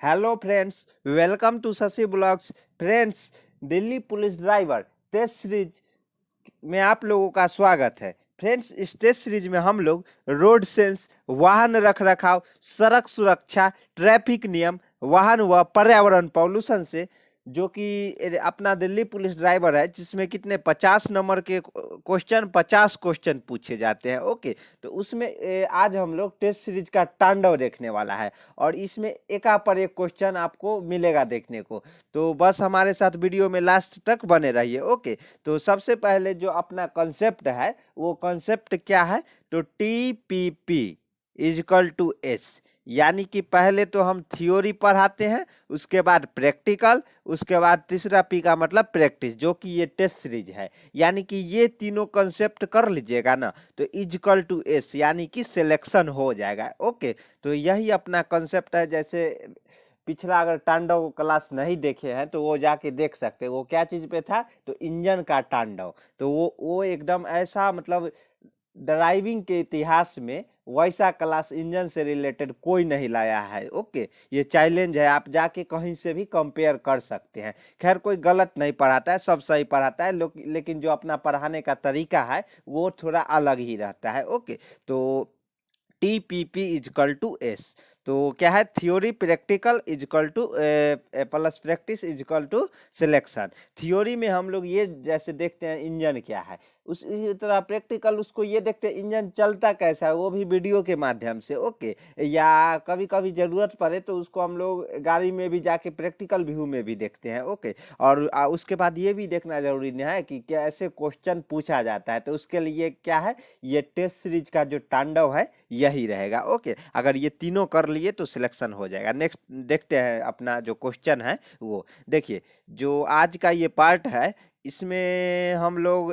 Hello friends, welcome to Shashi blogs. Friends, Delhi police driver test series में आप लोगों का स्वागत है। फ्रेंड्स, इस टेस्ट सीरीज में हम लोग रोड सेंस, वाहन रखरखाव, सड़क सुरक्षा, ट्रैफिक नियम, वाहन व पर्यावरण पॉल्यूशन से, जो कि अपना दिल्ली पुलिस ड्राइवर है, जिसमें कितने 50 नंबर के क्वेश्चन 50 क्वेश्चन पूछे जाते हैं। ओके, तो उसमें आज हम लोग टेस्ट सीरीज का तांडव देखने वाला है और इसमें एका पर एक क्वेश्चन आपको मिलेगा देखने को। तो बस हमारे साथ वीडियो में लास्ट तक बने रहिए। ओके, तो सबसे पहले जो अपना कॉन्सेप्ट है वो कॉन्सेप्ट क्या है, तो TPP इजकल टू एस, यानी कि पहले तो हम थ्योरी पढ़ाते हैं, उसके बाद प्रैक्टिकल, उसके बाद तीसरा पी का मतलब प्रैक्टिस, जो कि ये टेस्ट सीरीज है। यानी कि ये तीनों कंसेप्ट कर लीजिएगा ना तो इजकल टू एस यानी कि सिलेक्शन हो जाएगा। ओके, तो यही अपना कंसेप्ट है। जैसे पिछला अगर तांडव क्लास नहीं देखे हैं तो वो जाके देख सकते हैं। वो क्या चीज पे था, तो इंजन का तांडव। तो वो एकदम ऐसा, मतलब ड्राइविंग के इतिहास में वैसा क्लास इंजन से रिलेटेड कोई नहीं लाया है। ओके, ये चैलेंज है, आप जाके कहीं से भी कंपेयर कर सकते हैं। खैर, कोई गलत नहीं पढ़ाता है, सब सही पढ़ाता है, लेकिन जो अपना पढ़ाने का तरीका है वो थोड़ा अलग ही रहता है। ओके, तो TPP इजकल टू एस, तो क्या है, theory practical is equal to plus practice is equal to selection. Theory में हम लोग ये जैसे देखते हैं इंजन क्या है, उसी तरह प्रैक्टिकल उसको ये देखते हैं इंजन चलता कैसा है, वो भी वीडियो के माध्यम से। ओके, या कभी कभी जरूरत पड़े तो उसको हम लोग गाड़ी में भी जाके प्रैक्टिकल व्यू में भी देखते हैं। ओके, और उसके बाद ये भी देखना जरूरी नहीं है कि क्या ऐसे क्वेश्चन पूछा जाता है, तो उसके लिए क्या है, ये टेस्ट सीरीज का जो तांडव है यही रहेगा। ओके, अगर ये तीनों कर लिए तो सिलेक्शन हो जाएगा। नेक्स्ट देखते हैं अपना जो क्वेश्चन है वो। देखिए, जो आज का ये पार्ट है इसमें हम लोग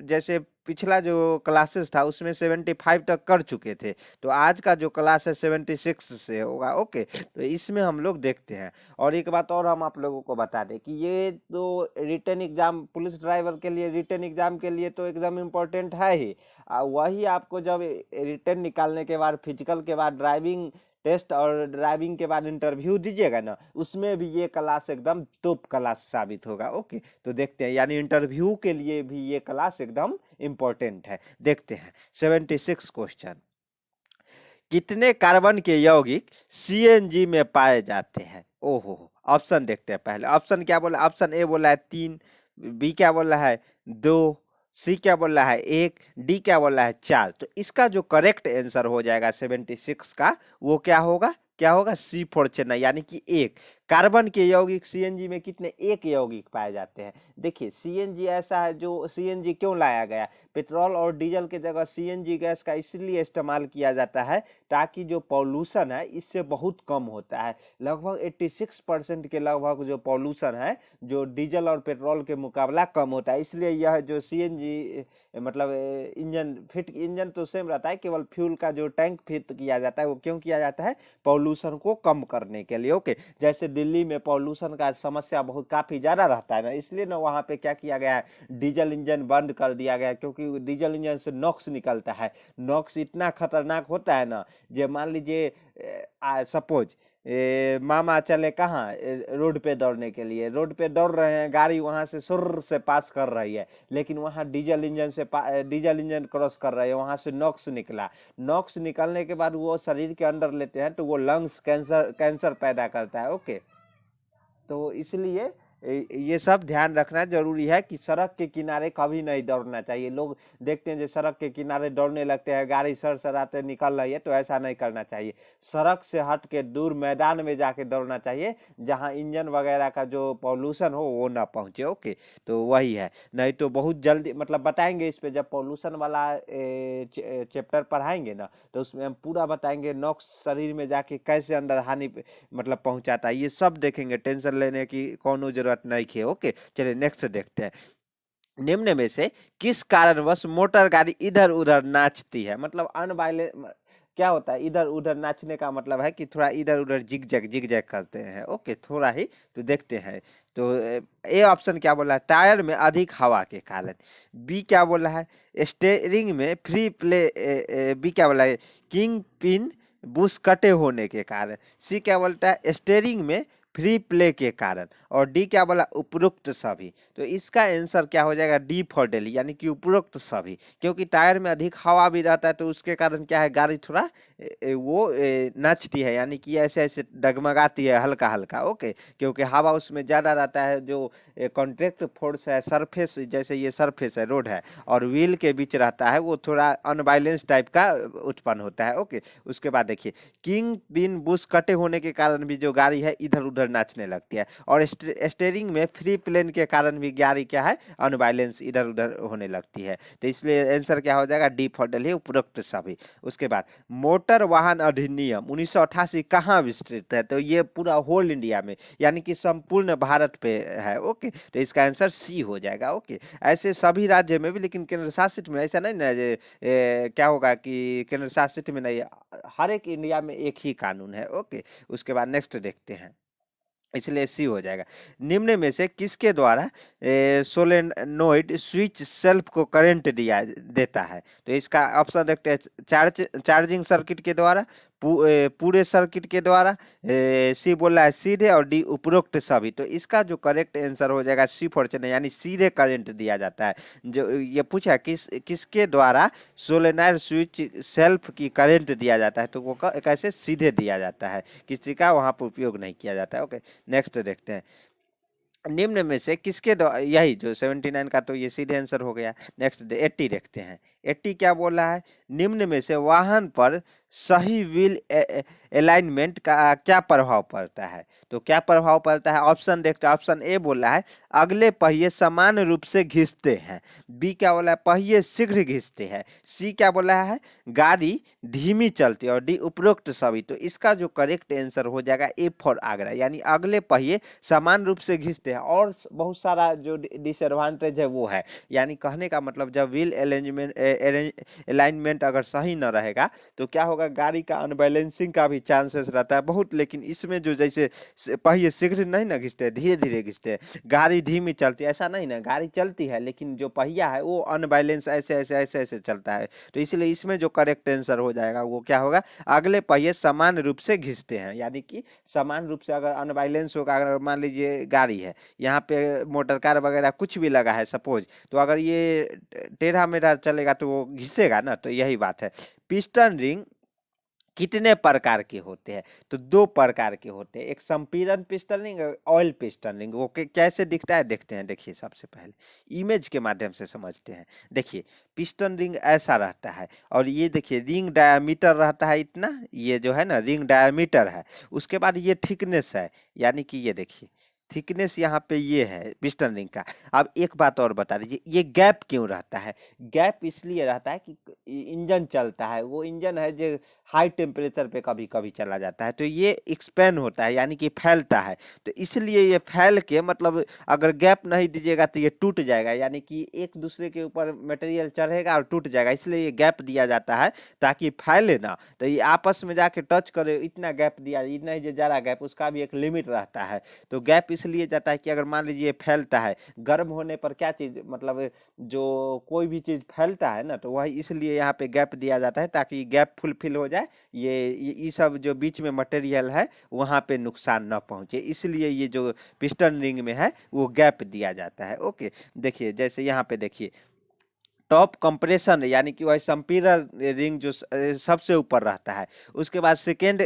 जैसे पिछला जो क्लासेस था उसमें 75 तक कर चुके थे, तो आज का जो क्लास है 76 से होगा। ओके, तो इसमें हम लोग देखते हैं। और एक बात और हम आप लोगों को बता दें कि ये तो रिटन एग्जाम, पुलिस ड्राइवर के लिए रिटन एग्जाम के लिए तो एकदम इम्पोर्टेंट है ही। वही आपको जब रिटन निकालने के बाद, फिजिकल के बाद ड्राइविंग टेस्ट और ड्राइविंग के बाद इंटरव्यू दीजिएगा ना, उसमें भी ये क्लास एकदम टॉप क्लास साबित होगा। ओके, तो देखते हैं, यानी इंटरव्यू के लिए भी ये क्लास एकदम इम्पोर्टेंट है। देखते हैं 76 क्वेश्चन। कितने कार्बन के यौगिक CNG में पाए जाते हैं? ओहो, ऑप्शन देखते हैं। पहले ऑप्शन क्या बोला, ऑप्शन ए बोला है 3, बी क्या बोला है 2, सी क्या बोला है 1, डी क्या बोला है 4। तो इसका जो करेक्ट आंसर हो जाएगा 76 का, वो क्या होगा, क्या होगा, C4 चेन्नई, यानी कि एक। कार्बन के यौगिक CNG में कितने, एक यौगिक पाए जाते हैं। देखिए, CNG ऐसा है, जो CNG क्यों लाया गया, पेट्रोल और डीजल के जगह CNG गैस का इसलिए इस्तेमाल किया जाता है ताकि जो पॉल्यूशन है इससे बहुत कम होता है। लगभग 86% के लगभग जो पॉल्यूशन है जो डीजल और पेट्रोल के मुकाबला कम होता है, इसलिए यह जो CNG मतलब इंजन तो सेम रहता है, केवल फ्यूल का जो टैंक फिट किया जाता है वो क्यों किया जाता है, पॉल्यूशन को कम करने के लिए। ओके, जैसे दिल्ली में पॉल्यूशन का समस्या बहुत काफी ज्यादा रहता है ना, इसलिए ना वहां पे क्या किया गया है, डीजल इंजन बंद कर दिया गया, क्योंकि डीजल इंजन से नॉक्स निकलता है। नॉक्स इतना खतरनाक होता है ना, जो मान लीजिए सपोज मामा चले कहाँ, रोड पे दौड़ने के लिए, रोड पे दौड़ रहे हैं, गाड़ी वहां से सुर से पास कर रही है, लेकिन वहां डीजल इंजन क्रॉस कर रहे हैं, वहां से नॉक्स निकला। नॉक्स निकलने के बाद वो शरीर के अंदर लेते हैं तो वो लंग्स कैंसर कैंसर पैदा करता है। ओके, तो इसलिए ये सब ध्यान रखना जरूरी है कि सड़क के किनारे कभी नहीं दौड़ना चाहिए। लोग देखते हैं जो सड़क के किनारे दौड़ने लगते हैं, गाड़ी सर निकल रही है, तो ऐसा नहीं करना चाहिए। सड़क से हट के दूर मैदान में जाके दौड़ना चाहिए, जहां इंजन वगैरह का जो पॉल्यूशन हो वो ना पहुंचे। ओके, तो वही है, नहीं तो बहुत जल्दी, मतलब बताएंगे इस पे, जब पॉल्यूशन वाला चैप्टर पढ़ाएंगे ना तो उसमें हम पूरा बताएंगे नॉक्स शरीर में जाके कैसे अंदर हानि मतलब पहुंचाता है, ये सब देखेंगे, टेंशन लेने की कोनो जरूरत नहीं है। ओके, चलिए नेक्स्ट देखते हैं। निम्न में से किस कारणवश मोटर गाड़ी इधर उधर नाचती है? मतलब अनवायलेंट क्या होता है, इधर उधर नाचने का मतलब है कि थोड़ा इधर उधर जिग जैग करते हैं। ओके, थोड़ा ही, तो देखते हैं। तो ए ऑप्शन क्या बोला है, टायर में अधिक हवा के कारण। बी क्या बोला है, स्टेयरिंग में फ्री प्ले, बी क्या बोला है, किंग पिन बुश कटे होने के कारण। सी क्या बोलता है, स्टीयरिंग में फ्री प्ले के कारण। और डी क्या बोला, उपरोक्त सभी। तो इसका आंसर क्या हो जाएगा, डी फॉर दिल्ली, यानी कि उपरोक्त सभी। क्योंकि टायर में अधिक हवा भी रहता है तो उसके कारण क्या है, गाड़ी थोड़ा नाचती है, यानी कि ऐसे ऐसे डगमगाती है हल्का हल्का। ओके, क्योंकि हवा उसमें ज्यादा रहता है। जो कॉन्ट्रैक्ट फोर्स है, सरफेस, जैसे ये सरफेस है, रोड है, और व्हील के बीच रहता है, वो थोड़ा अनबैलेंस टाइप का उत्पन्न होता है। ओके, उसके बाद देखिए, किंग पिन बुश कटे होने के कारण भी जो गाड़ी है इधर उधर नाचने लगती है। और स्टेयरिंग में फ्री प्लेन के कारण भी गाड़ी क्या है, अनबैलेंस इधर उधर होने लगती है। तो इसलिए आंसर क्या हो जाएगा, डी फॉर दिल्ली, उपरोक्त सभी। उसके बाद मोटर वाहन अधिनियम 1988 कहाँ विस्तृत है, तो ये पूरा होल इंडिया में, यानी कि संपूर्ण भारत पे है। ओके, तो इसका आंसर सी हो जाएगा। ओके, ऐसे सभी राज्य में भी, लेकिन केंद्र शासित में ऐसा नहीं ना, क्या होगा कि केंद्र शासित में नहीं, हर एक इंडिया में एक ही कानून है। ओके, उसके बाद नेक्स्ट देखते हैं, इसलिए सी हो जाएगा। निम्न में से किसके द्वारा सोलेनोइड स्विच सेल्फ को करंट दिया देता है, तो इसका ऑप्शन देखते हैं, चार्जिंग सर्किट के द्वारा, पूरे सर्किट के द्वारा, सी बोला है सीधे, और डी उपरोक्त सभी। तो इसका जो करेक्ट आंसर हो जाएगा सी फॉर चेन्नई, यानी सीधे करंट दिया जाता है। जो ये पूछा किसके द्वारा सोलेनोइड स्विच सेल्फ की करंट दिया जाता है, तो वो कैसे, सीधे दिया जाता है, किसी का वहां पर उपयोग नहीं किया जाता है। ओके, नेक्स्ट देखते हैं, निम्न में से किसके द्वारा, यही जो 79 का तो ये सीधे आंसर हो गया। नेक्स्ट 80 देखते हैं, 80 क्या बोल रहा है, निम्न में से वाहन पर सही व्हील अलाइनमेंट का क्या प्रभाव पड़ता है, तो क्या प्रभाव पड़ता है, ऑप्शन देखते हैं। ऑप्शन ए बोल रहा है, अगले पहिए समान रूप से घिसते हैं। बी क्या बोला है, पहिए शीघ्र घिसते हैं। सी क्या बोला है, गाड़ी धीमी चलती है। और डी उपरोक्त सभी। तो इसका जो करेक्ट आंसर हो जाएगा ए फॉर आगरा, यानी अगले पहिए समान रूप से घिसते हैं। और बहुत सारा जो डिसएडवांटेज है वो है, यानी कहने का मतलब, जब व्हील अलाइनमेंट अगर सही न रहेगा तो क्या होगा, गाड़ी का अनबैलेंसिंग का भी चांसेस रहता है बहुत। लेकिन इसमें जो जैसे पहिए शीघ्र नहीं ना घिसते, धीरे धीरे घिसते, गाड़ी धीमी चलती है, ऐसा नहीं ना, गाड़ी चलती है लेकिन जो पहिया है वो अनबैलेंस ऐसे ऐसे ऐसे ऐसे चलता है। तो इसलिए इसमें जो करेक्ट आंसर हो जाएगा वो क्या होगा, अगले पहिए समान रूप से घिसते हैं, यानी कि समान रूप से। अगर अनबैलेंस होगा, अगर मान लीजिए गाड़ी है, यहाँ पे मोटर कार वगैरह कुछ भी लगा है सपोज, तो अगर ये टेढ़ा मेढ़ा चलेगा तो वो घिसेगा ना। तो यही बात है। पिस्टन रिंग कितने प्रकार के होते हैं, तो दो प्रकार के होते हैं, एक संपीड़न piston ring, oil piston ring. वो कैसे दिखता है देखते हैं। देखिए, सबसे पहले इमेज के माध्यम से समझते हैं। देखिए, पिस्टन रिंग ऐसा रहता है, और ये देखिए रिंग डायमीटर रहता है इतना, ये जो है ना रिंग डायमीटर है। उसके बाद ये थिकनेस है, यानी कि ये देखिए थिकनेस यहाँ पे ये है पिस्टन रिंग का। अब एक बात और बता दीजिए, ये गैप क्यों रहता है, गैप इसलिए रहता है कि इंजन चलता है, वो इंजन है जो हाई टेम्परेचर पे कभी कभी चला जाता है, तो ये एक्सपेंड होता है, यानी कि फैलता है। तो इसलिए ये फैल के, मतलब अगर गैप नहीं दीजिएगा तो ये टूट जाएगा, यानी कि एक दूसरे के ऊपर मटेरियल चढ़ेगा और टूट जाएगा। इसलिए ये गैप दिया जाता है ताकि फैले ना, तो ये आपस में जाके टच करे, इतना गैप दिया, इतना ही जो ज़्यादा गैप, उसका भी एक लिमिट रहता है। तो गैप इसलिए जाता है कि अगर मान लीजिए फैलता है, गर्म होने पर क्या चीज़, मतलब जो कोई भी चीज़ फैलता है ना, तो वही इसलिए यहाँ पे गैप दिया जाता है, ताकि गैप फुलफिल हो जाए, ये सब जो बीच में मटेरियल है वहाँ पे नुकसान ना पहुँचे, इसलिए ये जो पिस्टन रिंग में है वो गैप दिया जाता है। ओके, देखिए जैसे यहाँ पे देखिए, टॉप कंप्रेशन, यानी कि वह संपीड़न रिंग जो सबसे ऊपर रहता है। उसके बाद सेकेंड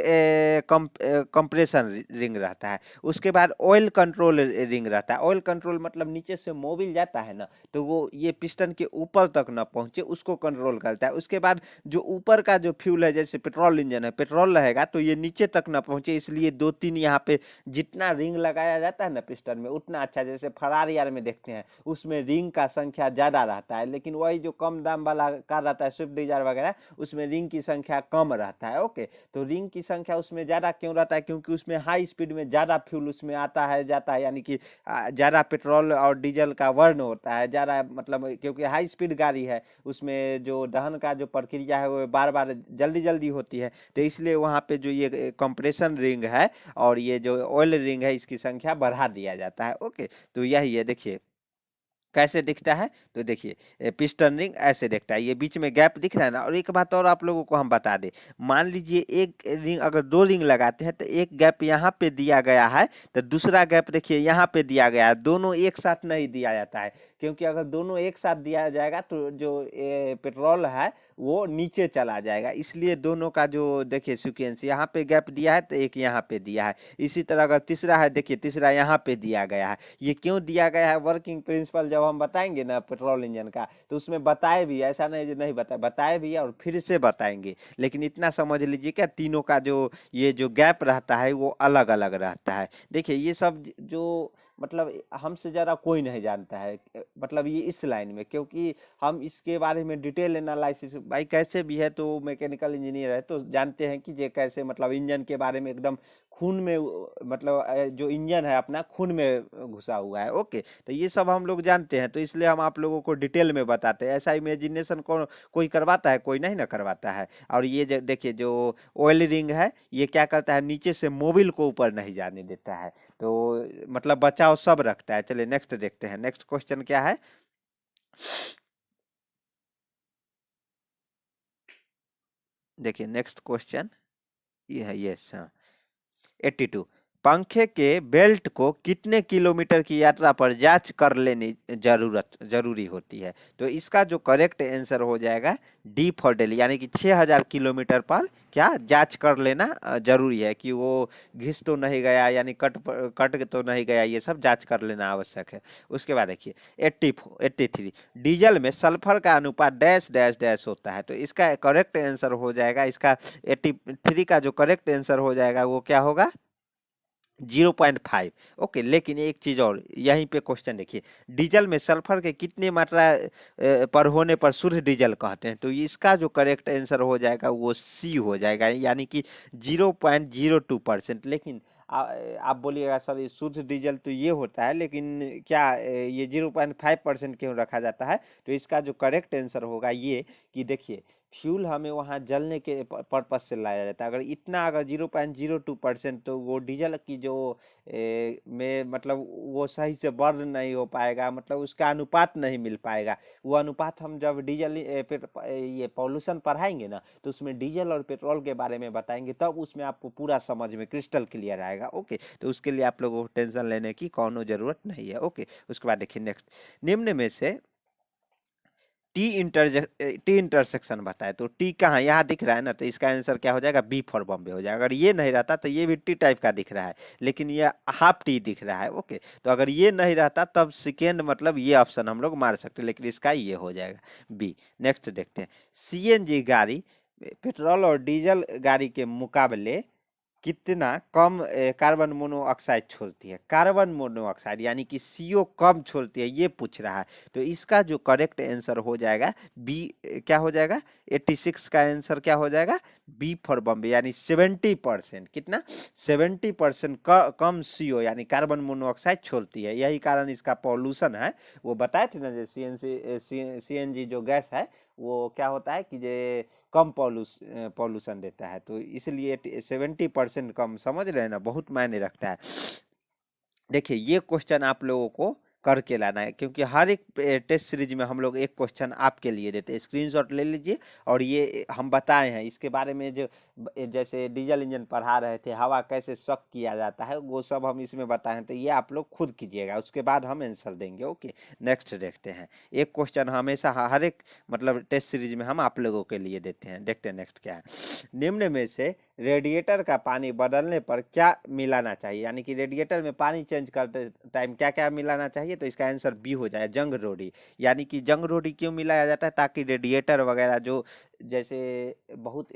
कंप्रेशन रिंग रहता है। उसके बाद ऑयल कंट्रोल रिंग रहता है। ऑयल कंट्रोल मतलब नीचे से मोबिल जाता है ना, तो वो ये पिस्टन के ऊपर तक ना पहुंचे उसको कंट्रोल करता है। उसके बाद जो ऊपर का जो फ्यूल है, जैसे पेट्रोल इंजन है, पेट्रोल रहेगा तो ये नीचे तक ना पहुंचे, इसलिए दो तीन यहाँ पे जितना रिंग लगाया जाता है ना पिस्टन में उतना अच्छा। जैसे फरारी यार में देखते हैं, उसमें रिंग का संख्या ज्यादा रहता है, लेकिन वही जो कम दाम वाला कार रहता है, स्विफ्ट डिजायर वगैरह, उसमें रिंग की संख्या कम रहता है। ओके, तो रिंग की संख्या उसमें ज्यादा क्यों रहता है, क्योंकि उसमें हाई स्पीड में ज्यादा फ्यूल उसमें आता है जाता है, यानी कि ज्यादा पेट्रोल और डीजल का वर्न होता है ज्यादा, मतलब क्योंकि हाई स्पीड गाड़ी है, उसमें जो दहन का जो प्रक्रिया है वो बार बार जल्दी जल्दी होती है। तो इसलिए वहाँ पे जो ये कंप्रेशन रिंग है और ये जो ऑयल रिंग है, इसकी संख्या बढ़ा दिया जाता है। ओके, तो यही है। देखिए, कैसे दिखता है? तो देखिए पिस्टन रिंग ऐसे दिखता है, ये बीच में गैप दिख रहा है ना। और एक बात और आप लोगों को हम बता दें, मान लीजिए एक रिंग, अगर 2 रिंग लगाते हैं तो एक गैप यहाँ पे दिया गया है, तो दूसरा गैप देखिए यहाँ पे दिया गया है। दोनों एक साथ नहीं दिया जाता है, क्योंकि अगर दोनों एक साथ दिया जाएगा तो जो पेट्रोल है वो नीचे चला जाएगा। इसलिए दोनों का जो देखिए सीक्वेंस, यहाँ पे गैप दिया है तो एक यहाँ पे दिया है। इसी तरह अगर तीसरा है, देखिए तीसरा यहाँ पे दिया गया है। ये क्यों दिया गया है, वर्किंग प्रिंसिपल जब हम बताएंगे ना पेट्रोल इंजन का, तो उसमें बताए भी, ऐसा नहीं जो नहीं बताए भी है और फिर से बताएंगे। लेकिन इतना समझ लीजिए क्या, तीनों का जो ये जो गैप रहता है वो अलग अलग रहता है। देखिए ये सब जो मतलब हमसे ज़्यादा कोई नहीं जानता है, मतलब ये इस लाइन में, क्योंकि हम इसके बारे में डिटेल एनालिसिस, भाई कैसे भी है तो मैकेनिकल इंजीनियर है तो जानते हैं कि ये कैसे मतलब इंजन के बारे में एकदम खून में, मतलब जो इंजन है अपना खून में घुसा हुआ है। ओके, तो ये सब हम लोग जानते हैं, तो इसलिए हम आप लोगों को डिटेल में बताते हैं। ऐसा इमेजिनेशन कोई करवाता है? कोई नहीं ना करवाता है। और ये देखिए जो ऑयल रिंग है, ये क्या करता है, नीचे से मोबिल को ऊपर नहीं जाने देता है, तो मतलब बचाव सब रखता है। चलिए नेक्स्ट देखते हैं, नेक्स्ट क्वेश्चन क्या है। देखिए नेक्स्ट क्वेश्चन ये है, यस हाँ, 82, पंखे के बेल्ट को कितने किलोमीटर की यात्रा पर जांच कर लेनी जरूरी होती है? तो इसका जो करेक्ट आंसर हो जाएगा डी फॉर डेली, यानी कि 6000 किलोमीटर पर क्या जांच कर लेना जरूरी है, कि वो घिस तो नहीं गया, यानी कट तो नहीं गया, ये सब जांच कर लेना आवश्यक है। उसके बाद देखिए 83, डीजल में सल्फर का अनुपात डैश डैश डैश होता है। तो इसका करेक्ट आंसर हो जाएगा, इसका 83 का जो करेक्ट आंसर हो जाएगा वो क्या होगा, 0.5। ओके, लेकिन एक चीज और यहीं पे क्वेश्चन देखिए, डीजल में सल्फर के कितने मात्रा पर होने पर शुद्ध डीजल कहते हैं? तो इसका जो करेक्ट आंसर हो जाएगा वो सी हो जाएगा, यानी कि 0.02%। लेकिन आप बोलिएगा सर ये शुद्ध डीजल तो ये होता है, लेकिन क्या ये 0.5% क्यों रखा जाता है? तो इसका जो करेक्ट आंसर होगा ये, कि देखिए फ्यूल हमें वहाँ जलने के पर्पज से लाया जाता है। अगर इतना, अगर 0.02%, तो वो डीजल की जो में मतलब वो सही से बर्न नहीं हो पाएगा, मतलब उसका अनुपात नहीं मिल पाएगा। वो अनुपात हम जब डीजल ये पॉल्यूशन पढ़ाएंगे ना, तो उसमें डीजल और पेट्रोल के बारे में बताएंगे, तब उसमें आपको पूरा समझ में क्रिस्टल क्लियर आएगा। ओके, तो उसके लिए आप लोगों को टेंशन लेने की कोनो जरूरत नहीं है। ओके, उसके बाद देखिए नेक्स्ट, निम्न में से टी इंटरसेक्शन बताए, तो टी कहाँ, यहाँ दिख रहा है ना, तो इसका आंसर क्या हो जाएगा, बी फॉर बॉम्बे हो जाएगा। अगर ये नहीं रहता तो ये भी टी टाइप का दिख रहा है, लेकिन ये हाफ टी दिख रहा है। ओके, तो अगर ये नहीं रहता तब सेकेंड मतलब ये ऑप्शन हम लोग मार सकते, लेकिन इसका ये हो जाएगा बी। नेक्स्ट देखते हैं, सीएनजी गाड़ी पेट्रोल और डीजल गाड़ी के मुकाबले कितना कम कार्बन मोनोऑक्साइड छोड़ती है? कार्बन मोनोऑक्साइड यानी कि सीओ कम छोड़ती है, ये पूछ रहा है। तो इसका जो करेक्ट आंसर हो जाएगा बी, क्या हो जाएगा, 86 का आंसर क्या हो जाएगा, बी फॉर बॉम्बे, यानी 70%। कितना, 70% कम सीओ यानी कार्बन मोनोऑक्साइड छोड़ती है। यही कारण इसका पॉल्यूशन है। वो बताए थे ना, जो सीएनजी जो गैस है वो क्या होता है कि ये कम पॉल्यूशन देता है, तो इसलिए 70% कम, समझ रहे हैं ना, बहुत मायने रखता है। देखिए ये क्वेश्चन आप लोगों को करके लाना है, क्योंकि हर एक टेस्ट सीरीज में हम लोग एक क्वेश्चन आपके लिए देते हैं। स्क्रीनशॉट ले लीजिए, और ये हम बताए हैं इसके बारे में, जो जैसे डीजल इंजन पढ़ा रहे थे, हवा कैसे सक किया जाता है, वो सब हम इसमें बताए हैं। तो ये आप लोग खुद कीजिएगा, उसके बाद हम आंसर देंगे। ओके, नेक्स्ट देखते हैं। एक क्वेश्चन हमेशा हर एक मतलब टेस्ट सीरीज में हम आप लोगों के लिए देते हैं। देखते हैं नेक्स्ट क्या है, निम्न में से रेडिएटर का पानी बदलने पर क्या मिलाना चाहिए? यानी कि रेडिएटर में पानी चेंज करते टाइम क्या क्या मिलाना चाहिए? तो इसका आंसर बी हो जाए, जंग रोडी। यानी कि जंग रोडी क्यों मिलाया जाता है, ताकि रेडिएटर वगैरह जो जैसे बहुत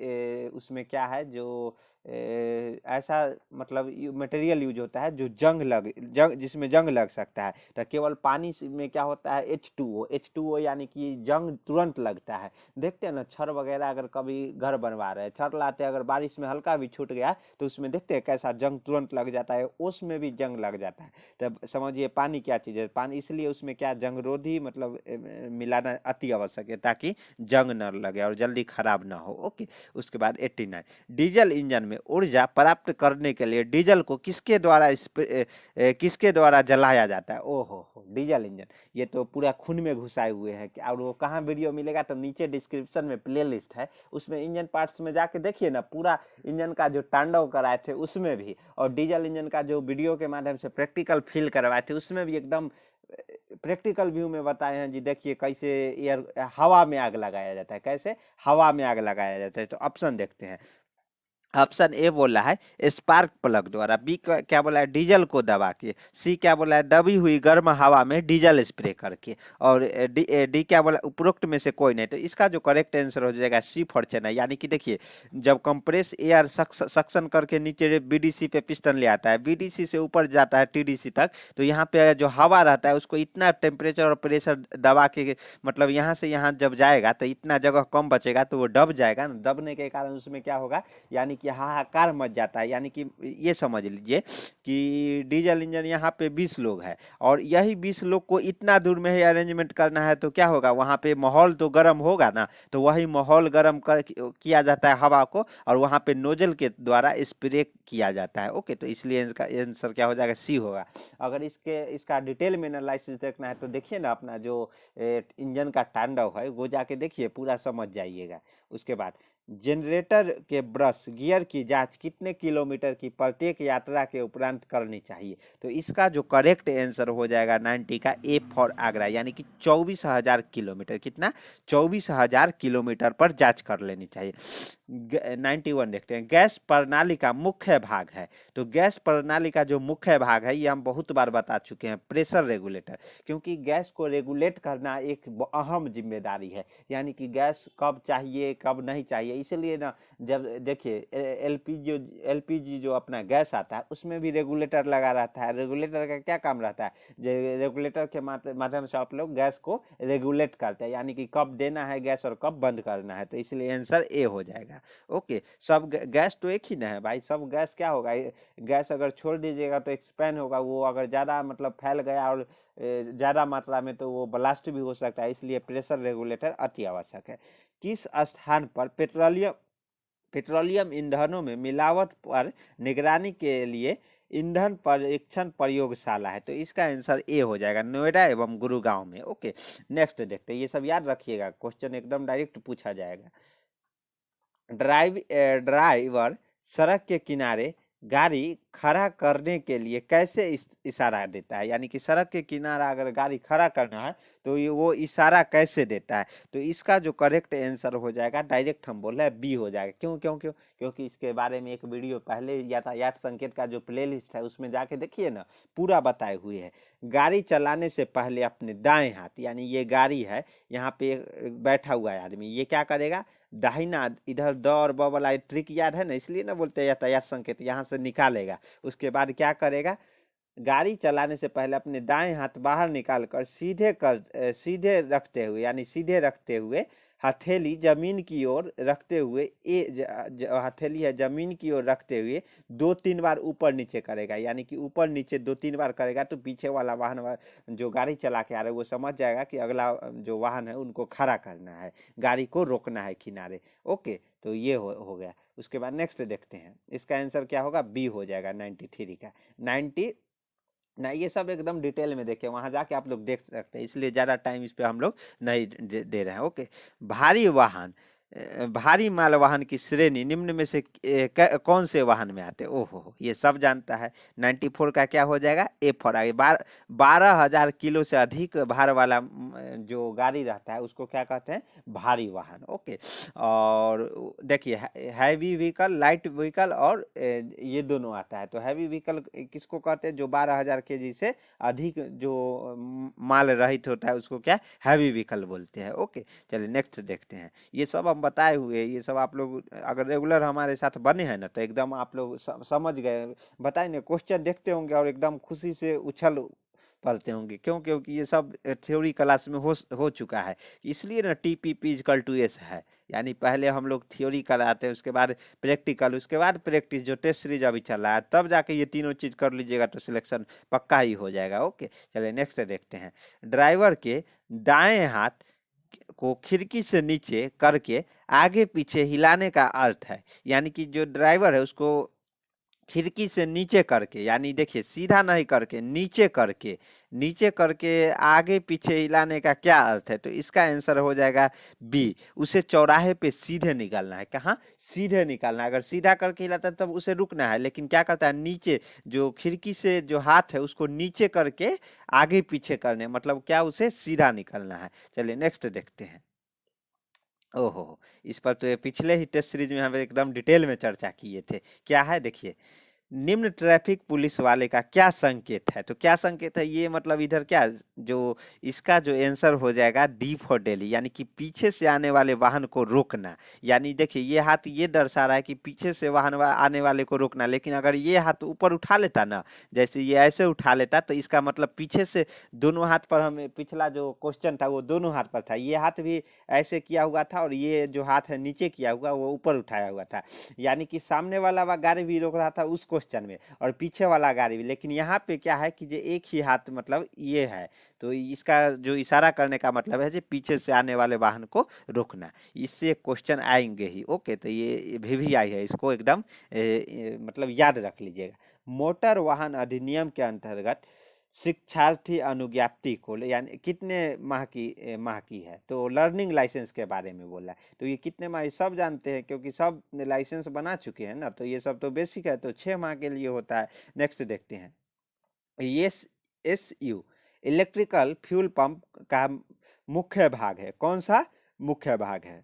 उसमें क्या है जो ऐसा मतलब मटेरियल यूज होता है जो जंग जिसमें जंग लग सकता है, तो केवल पानी में क्या होता है, H2O यानी कि जंग तुरंत लगता है। देखते हैं ना छड़ वगैरह, अगर कभी घर बनवा रहे हैं, छड़ लाते हैं, अगर बारिश में हल्का भी छूट गया तो उसमें देखते हैं कैसा जंग तुरंत लग जाता है, उसमें भी जंग लग जाता है। तब समझिए पानी क्या चीज़ है, पानी इसलिए उसमें क्या जंग रोधी मतलब मिलाना अति आवश्यक है, ताकि जंग न लगे और जल्दी खराब ना हो। ओके, उसके बाद 89, डीजल इंजन में ऊर्जा प्राप्त करने के लिए डीजल को किसके द्वारा जलाया जाता है? ओहो हो, डीजल इंजन, ये तो पूरा खून में घुसाए हुए हैं। और वो कहाँ वीडियो मिलेगा? तो नीचे डिस्क्रिप्शन में प्लेलिस्ट है, उसमें इंजन पार्ट्स में जाके देखिए ना, पूरा इंजन का जो तांडव कराए थे उसमें भी, और डीजल इंजन का जो वीडियो के माध्यम से प्रैक्टिकल फील करवाए थे उसमें भी एकदम प्रैक्टिकल व्यू में बताए हैं जी। देखिए कैसे एयर हवा में आग लगाया जाता है, कैसे हवा में आग लगाया जाता है। तो ऑप्शन देखते हैं। ऑप्शन ए बोला है स्पार्क प्लग द्वारा, बी क्या बोला है डीजल को दबा के, सी क्या बोला है दबी हुई गर्म हवा में डीजल स्प्रे करके, और डी क्या बोला उपरोक्त में से कोई नहीं। तो इसका जो करेक्ट आंसर हो जाएगा सी फॉर चेन्नई। यानी कि देखिए, जब कंप्रेस एयर सक्शन करके नीचे बीडीसी पे पिस्टन ले आता है, बीडीसी से ऊपर जाता है टीडीसी तक, तो यहाँ पे जो हवा रहता है उसको इतना टेम्परेचर और प्रेशर दबा के, मतलब यहाँ से यहाँ जब जाएगा तो इतना जगह कम बचेगा, तो वो दब जाएगा ना, दबने के कारण उसमें क्या होगा, यानी कि हाहाकार मच जाता है। यानी कि ये समझ लीजिए कि डीजल इंजन यहाँ पे 20 लोग है, और यही 20 लोग को इतना दूर में ही अरेंजमेंट करना है, तो क्या होगा, वहाँ पे माहौल तो गर्म होगा ना, तो वही माहौल गर्म किया जाता है हवा को, और वहाँ पे नोजल के द्वारा स्प्रे किया जाता है। ओके, तो इसलिए इसका आंसर क्या हो जाएगा, सी होगा। अगर इसका डिटेल में एनालिसिस देखना है तो देखिए ना, अपना जो इंजन का तांडव है वो जाके देखिए, पूरा समझ जाइएगा। उसके बाद जनरेटर के ब्रश गियर की जांच कितने किलोमीटर की प्रत्येक यात्रा के उपरांत करनी चाहिए? तो इसका जो करेक्ट आंसर हो जाएगा 90 का ए फॉर आगरा, यानी कि 24,000 किलोमीटर। कितना? 24,000 किलोमीटर पर जांच कर लेनी चाहिए। 91 देखते हैं, गैस प्रणाली का मुख्य भाग है। तो गैस प्रणाली का जो मुख्य भाग है, ये हम बहुत बार बता चुके हैं, प्रेशर रेगुलेटर। क्योंकि गैस को रेगुलेट करना एक अहम जिम्मेदारी है, यानी कि गैस कब चाहिए कब नहीं चाहिए। इसलिए ना, जब देखिए एलपीजी जो अपना गैस आता है उसमें भी रेगुलेटर लगा रहता है। रेगुलेटर का क्या काम रहता है? रेगुलेटर के माध्यम से आप लोग गैस को रेगुलेट करते हैं, यानी कि कब देना है गैस और कब बंद करना है। तो इसलिए आंसर ए हो जाएगा। ओके, सब गैस तो एक ही ना है भाई, सब गैस क्या होगा, गैस अगर छोड़ दीजिएगा तो एक्सपैंड होगा, वो अगर ज़्यादा मतलब फैल गया और ज़्यादा मात्रा में, तो वो ब्लास्ट भी हो सकता है। इसलिए प्रेशर रेगुलेटर अति आवश्यक है। किस स्थान पर पेट्रोलियम ईंधनों में मिलावट पर निगरानी के लिए ईंधन परीक्षण प्रयोगशाला है? तो इसका आंसर ए हो जाएगा, नोएडा एवं गुरुगांव में। ओके, नेक्स्ट देखते हैं, ये सब याद रखिएगा, क्वेश्चन एकदम डायरेक्ट पूछा जाएगा। ड्राइवर सड़क के किनारे गाड़ी खड़ा करने के लिए कैसे इशारा देता है? यानी कि सड़क के किनारा अगर गाड़ी खड़ा करना है तो ये वो इशारा कैसे देता है? तो इसका जो करेक्ट आंसर हो जाएगा, डायरेक्ट हम बोल रहे हैं बी हो जाएगा। क्यों क्यों क्यों? क्योंकि इसके बारे में एक वीडियो पहले यातायात संकेत का जो प्लेलिस्ट है उसमें जाके देखिए ना, पूरा बताए हुए है। गाड़ी चलाने से पहले अपने दाएं हाथ, यानी ये गाड़ी है, यहाँ पे बैठा हुआ है आदमी, ये क्या करेगा, दाहिना इधर द और ब वाला ट्रिक याद है ना, इसलिए ना बोलते हैं यातायात संकेत, यहाँ से निकालेगा। उसके बाद क्या करेगा, गाड़ी चलाने से पहले अपने दाएं हाथ बाहर निकाल कर सीधे रखते हुए, यानी सीधे रखते हुए हथेली जमीन की ओर रखते हुए, हथेली है जमीन की ओर रखते हुए 2-3 बार ऊपर नीचे करेगा। यानी कि ऊपर नीचे 2-3 बार करेगा तो पीछे वाला वाहन जो गाड़ी चला के आ रहा है वो समझ जाएगा कि अगला जो वाहन है उनको खड़ा करना है, गाड़ी को रोकना है किनारे। ओके, तो ये हो गया। उसके बाद नेक्स्ट देखते हैं, इसका आंसर क्या होगा, बी हो जाएगा 93 का। 90 ना, ये सब एकदम डिटेल में देखे, वहां जाके आप लोग देख सकते हैं, इसलिए ज्यादा टाइम इस पे हम लोग नहीं दे रहे हैं। ओके, भारी वाहन भारी माल वाहन की श्रेणी निम्न में से कौन से वाहन में आते हैं? ओहो, ये सब जानता है। 94 का क्या हो जाएगा, ए फॉर आगे। 12,000 किलो से अधिक भार वाला जो गाड़ी रहता है उसको क्या कहते हैं, भारी वाहन। ओके, और देखिए हैवी व्हीकल, लाइट व्हीकल और ये दोनों आता है। तो हैवी व्हीकल किसको कहते हैं, जो 12,000 केजी से अधिक जो माल रहित होता है उसको क्या हैवी व्हीकल बोलते हैं। ओके, चलिए नेक्स्ट देखते हैं। ये सब हम बताए हुए, ये सब आप लोग अगर रेगुलर हमारे साथ बने हैं ना तो एकदम आप लोग समझ गए। बताए ना, क्वेश्चन देखते होंगे और एकदम खुशी से उछल पढ़ते होंगे। क्यों? क्योंकि ये सब थ्योरी क्लास में हो चुका है, इसलिए ना TPP इक्वल टू एस है। यानी पहले हम लोग थ्योरी कराते हैं, उसके बाद प्रैक्टिकल, उसके बाद प्रैक्टिस, जो टेस्ट सीरीज अभी चल रहा है, तब जाके ये तीनों चीज कर लीजिएगा तो सिलेक्शन पक्का ही हो जाएगा। ओके, चलिए नेक्स्ट देखते हैं। ड्राइवर के दाएं हाथ को खिड़की से नीचे करके आगे पीछे हिलाने का अर्थ है। यानी कि जो ड्राइवर है उसको खिड़की से नीचे करके, यानी देखिए सीधा नहीं करके नीचे करके आगे पीछे हिलाने का क्या अर्थ है? तो इसका आंसर हो जाएगा बी, उसे चौराहे पे सीधे निकालना है। कहाँ? सीधे निकालना है। अगर सीधा करके हिलाता है तब उसे रुकना है, लेकिन क्या करता है, नीचे जो खिड़की से जो हाथ है उसको नीचे करके आगे पीछे करने, मतलब क्या, उसे सीधा निकालना है। चलिए नेक्स्ट देखते हैं। ओहो, इस पर तो ये पिछले ही टेस्ट सीरीज में हम एकदम डिटेल में चर्चा किए थे। क्या है देखिए, निम्न ट्रैफिक पुलिस वाले का क्या संकेत है? तो क्या संकेत है ये, मतलब इधर क्या, जो इसका जो आंसर हो जाएगा डी फॉर डेली, यानी कि पीछे से आने वाले वाहन को रोकना। यानी देखिए ये हाथ ये दर्शा रहा है कि पीछे से आने वाले को रोकना, लेकिन अगर ये हाथ ऊपर उठा लेता ना, जैसे ये ऐसे उठा लेता, तो इसका मतलब पीछे से दोनों हाथ पर, हमें पिछला जो क्वेश्चन था वो दोनों हाथ पर था, ये हाथ भी ऐसे किया हुआ था और ये जो हाथ है नीचे किया हुआ वो ऊपर उठाया हुआ था। यानी कि सामने वाला गाड़ी भी रोक रहा था उस क्वेश्चन में और पीछे वाला गाड़ी भी, लेकिन यहाँ पे क्या है कि जो एक ही हाथ मतलब ये है, तो इसका जो इशारा करने का मतलब है जो पीछे से आने वाले वाहन को रोकना। इससे क्वेश्चन आएंगे ही। ओके, तो ये भी आई है, इसको एकदम मतलब याद रख लीजिएगा। मोटर वाहन अधिनियम के अंतर्गत शिक्षार्थी अनुज्ञप्ति को यानी कितने माह की है? तो लर्निंग लाइसेंस के बारे में बोला है। तो ये कितने माह, सब जानते हैं क्योंकि सब लाइसेंस बना चुके हैं ना, तो ये सब तो बेसिक है, तो 6 माह के लिए होता है। नेक्स्ट देखते हैं। S S U electrical fuel pump का मुख्य भाग है, कौन सा मुख्य भाग है?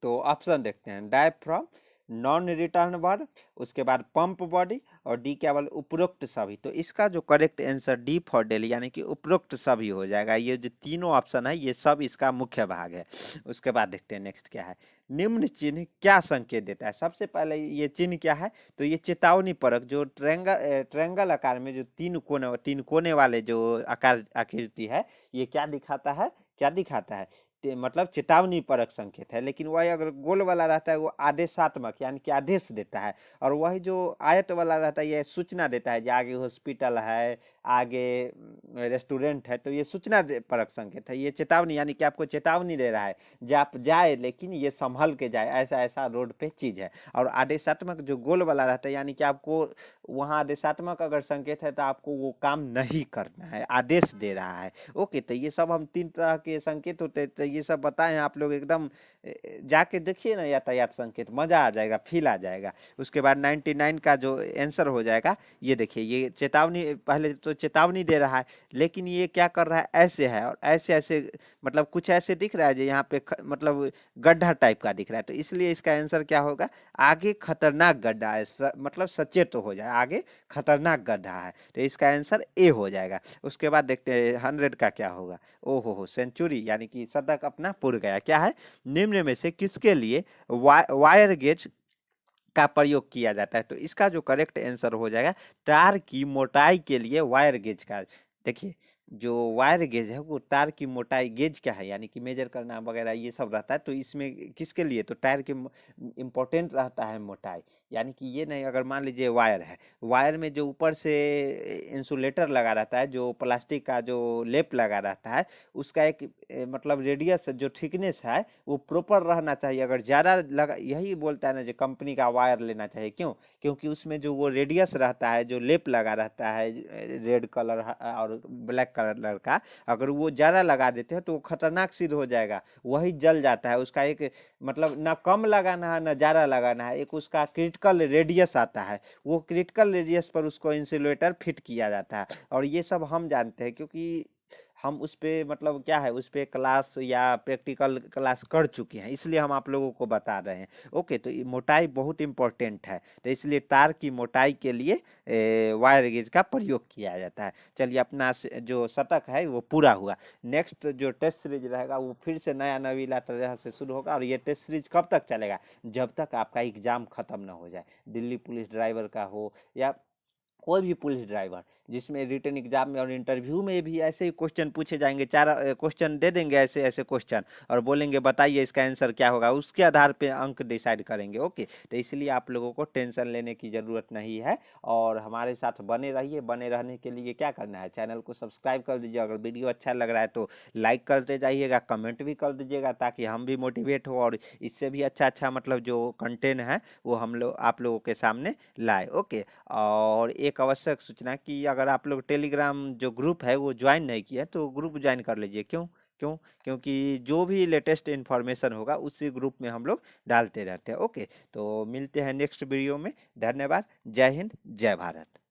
तो ऑप्शन देखते हैं, डायफ्राम, नॉन रिटर्न बार, उसके बाद पंप बॉडी, और डी केवल उपरोक्त सभी। तो इसका जो correct answer D for daily यानी कि उपरोक्त सभी हो जाएगा। ये जो तीनों ऑप्शन है ये सब इसका मुख्य भाग है। उसके बाद देखते हैं नेक्स्ट क्या है। निम्न चिन्ह क्या संकेत देता है? सबसे पहले ये चिन्ह क्या है? तो ये चेतावनी परक, जो ट्रेंगल आकार में जो तीन कोने वाले जो आकार आकृति है, ये क्या दिखाता है? क्या दिखाता है? मतलब चेतावनी परक संकेत है। लेकिन वही अगर गोल वाला रहता है वो आदेशात्मक यानी कि आदेश देता है, और वही जो आयत वाला रहता है ये सूचना देता है, जो आगे हॉस्पिटल है, आगे रेस्टोरेंट है, तो ये सूचना परक संकेत है। ये चेतावनी यानी कि आपको चेतावनी दे रहा है जो आप जाए, लेकिन ये संभल के जाए, ऐसा ऐसा रोड पे चीज है। और आदेशात्मक जो गोल वाला रहता है यानी कि आपको वहाँ आदेशात्मक अगर संकेत है तो आपको वो काम नहीं करना है, आदेश दे रहा है। ओके, तो ये सब हम 3 तरह के संकेत होते हैं, तो ये सब बताएं आप लोग, एकदम जाके देखिए ना यातायात संकेत, मजा आ जाएगा, फील आ जाएगा। उसके बाद 99 का जो आंसर हो जाएगा, ये देखिए, ये चेतावनी, पहले तो चेतावनी दे रहा है, लेकिन ये क्या कर रहा है, ऐसे है और ऐसे ऐसे, मतलब कुछ ऐसे दिख रहा है जो यहाँ पे मतलब गड्ढा टाइप का दिख रहा है, तो इसलिए इसका आंसर क्या होगा, आगे खतरनाक गड्ढा है, मतलब सचेत तो हो जाए, आगे खतरनाक गड्ढा है, तो इसका आंसर ए हो जाएगा। उसके बाद देखते हैं 100 का क्या होगा। ओहो, सेंचुरी यानी कि शतक अपना पुर गया। क्या है? निम्न में से किसके लिए वायर गेज का प्रयोग किया जाता है? तो इसका जो करेक्ट आंसर हो जाएगा, तार की मोटाई के लिए वायर गेज का। देखिए, जो वायर गेज है वो तार की मोटाई, गेज क्या है यानी कि मेजर करना वगैरह ये सब रहता है, तो इसमें किसके लिए, तो टायर के इम्पोर्टेंट रहता है मोटाई। यानी कि ये नहीं, अगर मान लीजिए वायर है, वायर में जो ऊपर से इंसुलेटर लगा रहता है, जो प्लास्टिक का जो लेप लगा रहता है, उसका एक मतलब रेडियस जो थिकनेस है वो प्रॉपर रहना चाहिए। अगर ज़्यादा लगा, यही बोलता है ना जो कंपनी का वायर लेना चाहिए, क्यों? क्योंकि उसमें जो वो रेडियस रहता है, जो लेप लगा रहता है रेड कलर और ब्लैक कलर का, अगर वो ज़्यादा लगा देते हैं तो वो खतरनाक सिद्ध हो जाएगा, वही जल जाता है। उसका एक मतलब ना कम लगाना है ना ज़्यादा लगाना है, एक उसका क्रिटिकल रेडियस आता है, वो क्रिटिकल रेडियस पर उसको इंसुलेटर फिट किया जाता है। और ये सब हम जानते हैं क्योंकि हम उस पे मतलब क्या है, उस पे क्लास या प्रैक्टिकल क्लास कर चुके हैं, इसलिए हम आप लोगों को बता रहे हैं। ओके, तो ये मोटाई बहुत इंपॉर्टेंट है, तो इसलिए तार की मोटाई के लिए वायर गेज का प्रयोग किया जाता है। चलिए, अपना जो शतक है वो पूरा हुआ। नेक्स्ट जो टेस्ट सीरीज रहेगा वो फिर से नया नवीला तरह से शुरू होगा, और ये टेस्ट सीरीज कब तक चलेगा? जब तक आपका एग्जाम खत्म ना हो जाए, दिल्ली पुलिस ड्राइवर का हो या कोई भी पुलिस ड्राइवर जिसमें रिटन एग्जाम में और इंटरव्यू में भी ऐसे ही क्वेश्चन पूछे जाएंगे, 4 क्वेश्चन दे देंगे ऐसे ऐसे क्वेश्चन, और बोलेंगे बताइए इसका आंसर क्या होगा, उसके आधार पे अंक डिसाइड करेंगे। ओके, तो इसलिए आप लोगों को टेंशन लेने की ज़रूरत नहीं है, और हमारे साथ बने रहिए। बने रहने के लिए क्या करना है, चैनल को सब्सक्राइब कर दीजिए, अगर वीडियो अच्छा लग रहा है तो लाइक करते जाइएगा, कमेंट भी कर दीजिएगा, ताकि हम भी मोटिवेट हो और इससे भी अच्छा अच्छा मतलब जो कंटेंट है वो हम लोग आप लोगों के सामने लाए। ओके, और एक आवश्यक सूचना कि अगर आप लोग टेलीग्राम जो ग्रुप है वो ज्वाइन नहीं किया तो ग्रुप ज्वाइन कर लीजिए। क्यों क्यों क्योंकि जो भी लेटेस्ट इन्फॉर्मेशन होगा उसी ग्रुप में हम लोग डालते रहते हैं। ओके, तो मिलते हैं नेक्स्ट वीडियो में। धन्यवाद। जय हिंद, जय भारत।